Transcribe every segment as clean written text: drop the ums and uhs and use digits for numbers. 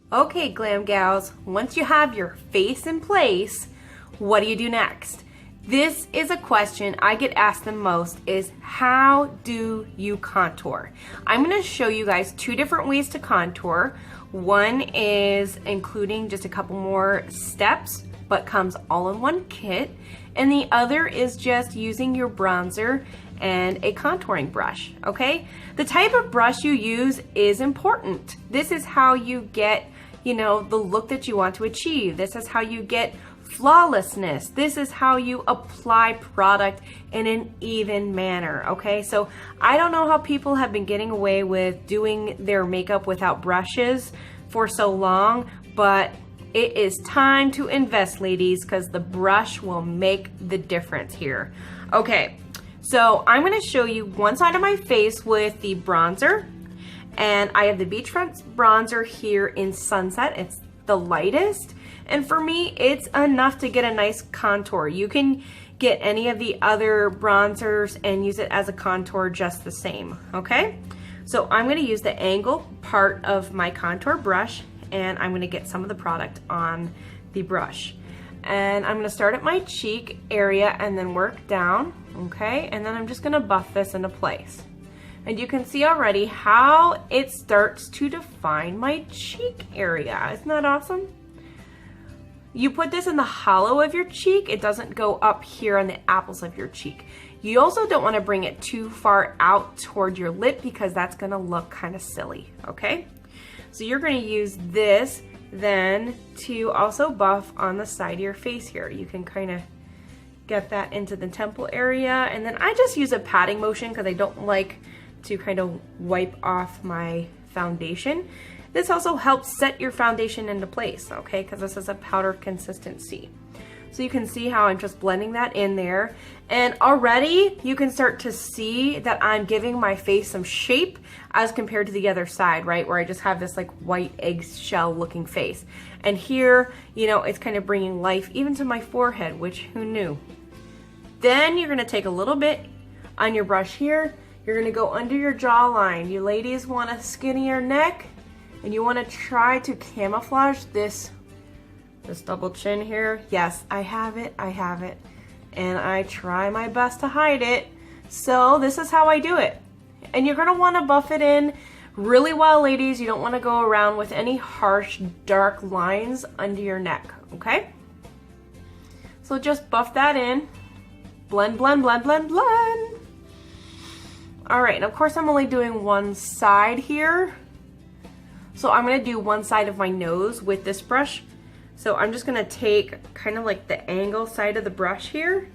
Okay, glam gals, once you have your face in place, what do you do next? This is a question I get asked the most is how do you contour? I'm going to show you guys two different ways to contour. One is including just a couple more steps but comes all in one kit, and the other is just using your bronzer and a contouring brush, okay? The type of brush you use is important. This is how you get, you know, the look that you want to achieve. This is how you get flawlessness. This is how you apply product in an even manner, okay? So I don't know how people have been getting away with doing their makeup without brushes for so long, but it is time to invest, ladies, because the brush will make the difference here. Okay, so I'm going to show you one side of my face with the bronzer, and I have the Beachfront bronzer here in Sunset. It's the lightest, and for me, it's enough to get a nice contour. You can get any of the other bronzers and use it as a contour just the same, okay? So I'm going to use the angle part of my contour brush, and I'm going to get some of the product on the brush. And I'm going to start at my cheek area and then work down, okay? And then I'm just going to buff this into place. And you can see already how it starts to define my cheek area. Isn't that awesome? You put this in the hollow of your cheek. It doesn't go up here on the apples of your cheek. You also don't want to bring it too far out toward your lip because that's going to look kind of silly, okay? So you're going to use this then to also buff on the side of your face here. You can kind of get that into the temple area, and then I just use a patting motion because I don't like to kind of wipe off my foundation. This also helps set your foundation into place, okay, because this is a powder consistency. So you can see how I'm just blending that in there, and already you can start to see that I'm giving my face some shape as compared to the other side, right, where I just have this like white eggshell looking face. And here, you know, it's kind of bringing life even to my forehead, which who knew? Then you're going to take a little bit on your brush here. You're going to go under your jawline. You ladies want a skinnier neck, and you want to try to camouflage this double chin here. Yes, I have it, and I try my best to hide it. So this is how I do it. And you're going to want to buff it in really well, ladies. You don't want to go around with any harsh, dark lines under your neck, okay? So just buff that in. Blend, blend, blend, blend, blend. All right, and of course I'm only doing one side here. So I'm going to do one side of my nose with this brush. So I'm just going to take kind of like the angle side of the brush here,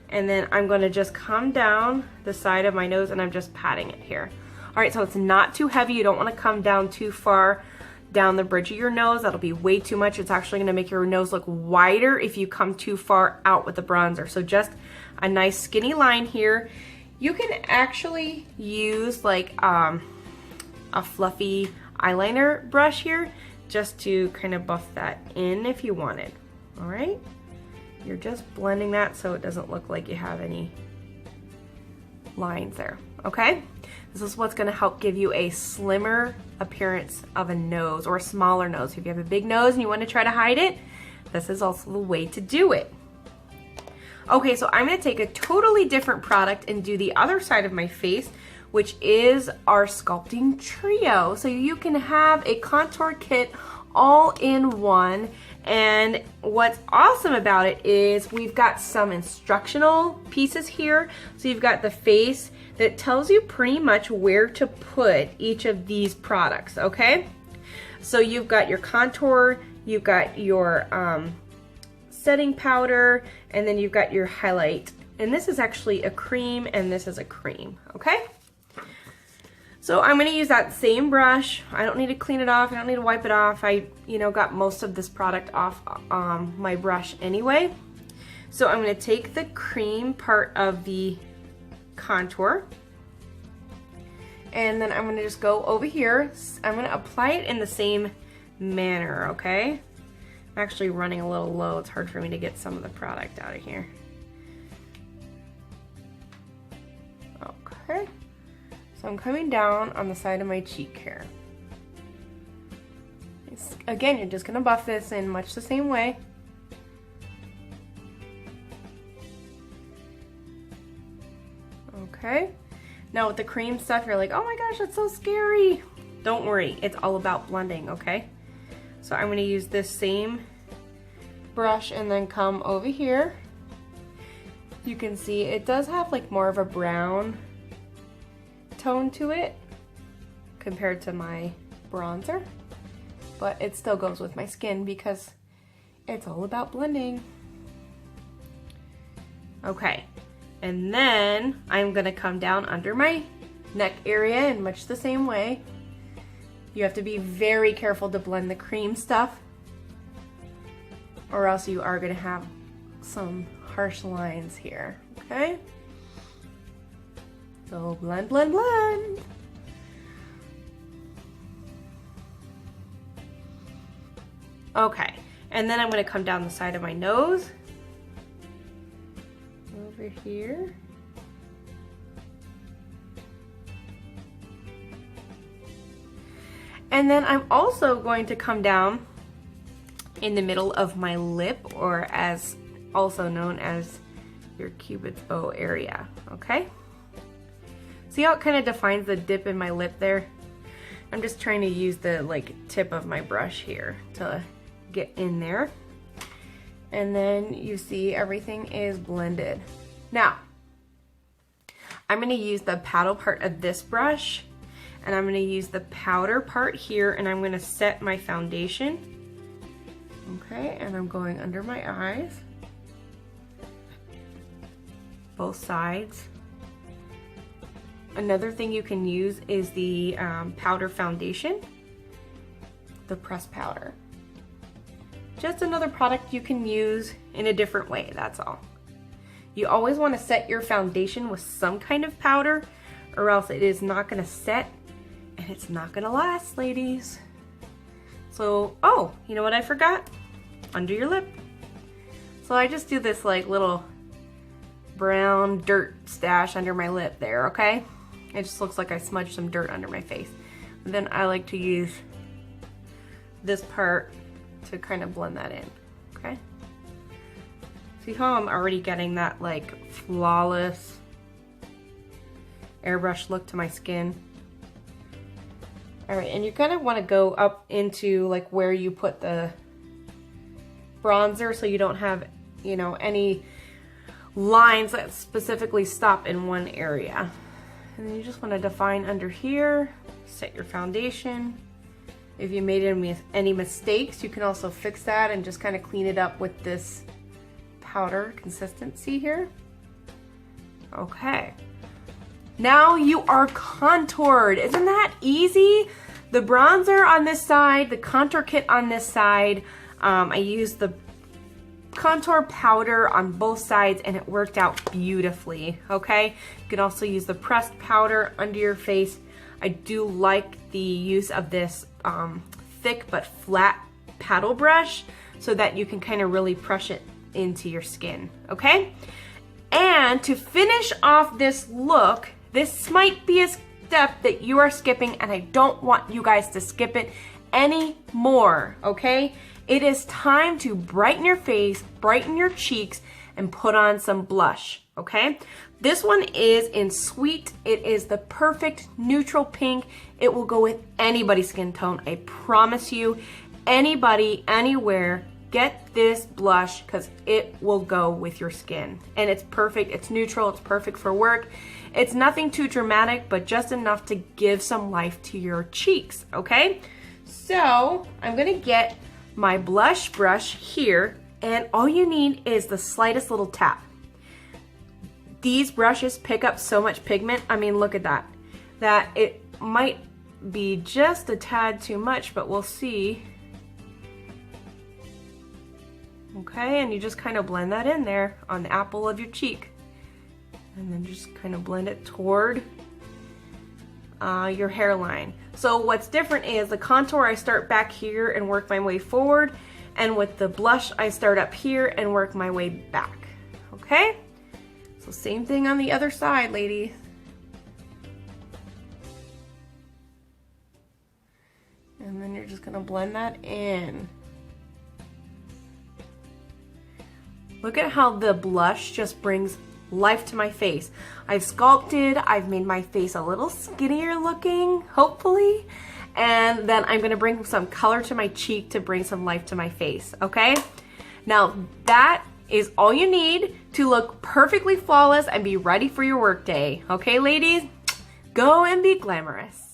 and then I'm going to just come down the side of my nose, and I'm just patting it here. All right, so it's not too heavy. You don't want to come down too far down the bridge of your nose. That'll be way too much. It's actually going to make your nose look wider if you come too far out with the bronzer. So just a nice skinny line here. You can actually use like a fluffy eyeliner brush here just to kind of buff that in if you wanted. All right, you're just blending that so it doesn't look like you have any lines there, okay? This is what's going to help give you a slimmer appearance of a nose, or a smaller nose. If you have a big nose and you want to try to hide it, this is also the way to do it. Okay, so I'm going to take a totally different product and do the other side of my face, which is our sculpting trio. So you can have a contour kit all in one. And what's awesome about it is we've got some instructional pieces here. So you've got the face that tells you pretty much where to put each of these products, okay? So you've got your contour, you've got your setting powder, and then you've got your highlight. And this is actually a cream, and this is a cream, okay? So I'm going to use that same brush. I don't need to clean it off. I don't need to wipe it off. I, got most of this product off my brush anyway. So I'm going to take the cream part of the contour, and then I'm going to just go over here. I'm going to apply it in the same manner, okay? I'm actually running a little low. It's hard for me to get some of the product out of here. Okay. So I'm coming down on the side of my cheek here. Again, you're just gonna buff this in much the same way. Okay. Now with the cream stuff, you're like, oh my gosh, that's so scary. Don't worry, it's all about blending, okay? So I'm gonna use this same brush and then come over here. You can see it does have like more of a brown tone to it compared to my bronzer, but it still goes with my skin because it's all about blending. Okay, and then I'm gonna come down under my neck area in much the same way. You have to be very careful to blend the cream stuff, or else you are gonna have some harsh lines here, okay? So blend, blend, blend. Okay, and then I'm gonna come down the side of my nose, over here. And then I'm also going to come down in the middle of my lip, or as also known as your cupid's bow area, okay? See how it kind of defines the dip in my lip there? I'm just trying to use the like tip of my brush here to get in there. And then you see everything is blended. Now, I'm gonna use the paddle part of this brush, and I'm gonna use the powder part here, and I'm gonna set my foundation. Okay, and I'm going under my eyes, both sides. Another thing you can use is the powder foundation, the pressed powder. Just another product you can use in a different way, that's all. You always want to set your foundation with some kind of powder, or else it is not going to set and it's not going to last, ladies. So, oh, you know what I forgot? Under your lip. So I just do this like little brown dirt stash under my lip there, okay? It just looks like I smudged some dirt under my face. And then I like to use this part to kind of blend that in, okay? See how I'm already getting that like flawless airbrush look to my skin? All right, and you kind of want to go up into like where you put the bronzer so you don't have, you know, any lines that specifically stop in one area. And then you just want to define under here, set your foundation. If you made any mistakes, you can also fix that and just kind of clean it up with this powder consistency here. Okay. Now you are contoured. Isn't that easy? The bronzer on this side, the contour kit on this side. I used the contour powder on both sides and it worked out beautifully, okay? You can also use the pressed powder under your face. I do like the use of this thick but flat paddle brush so that you can kind of really press it into your skin, okay? And to finish off this look, this might be a step that you are skipping and I don't want you guys to skip it anymore, okay? It is time to brighten your face, brighten your cheeks, and put on some blush, okay? This one is in Sweet. It is the perfect neutral pink. It will go with anybody's skin tone, I promise you. Anybody, anywhere, get this blush because it will go with your skin. And it's perfect, it's neutral, it's perfect for work. It's nothing too dramatic, but just enough to give some life to your cheeks, okay? So I'm gonna get my blush brush here, and all you need is the slightest little tap. These brushes pick up so much pigment, I mean, look at that. That it might be just a tad too much, but we'll see. Okay, and you just kind of blend that in there on the apple of your cheek. And then just kind of blend it toward your hairline. So what's different is the contour, I start back here and work my way forward. And with the blush, I start up here and work my way back. Okay? So same thing on the other side, ladies. And And then you're just gonna blend that in. Look at how the blush just brings life to my face. I've sculpted, I've made my face a little skinnier looking, hopefully. And then I'm gonna bring some color to my cheek to bring some life to my face, okay? Now that is all you need to look perfectly flawless and be ready for your workday. Okay, ladies? Go and be glamorous.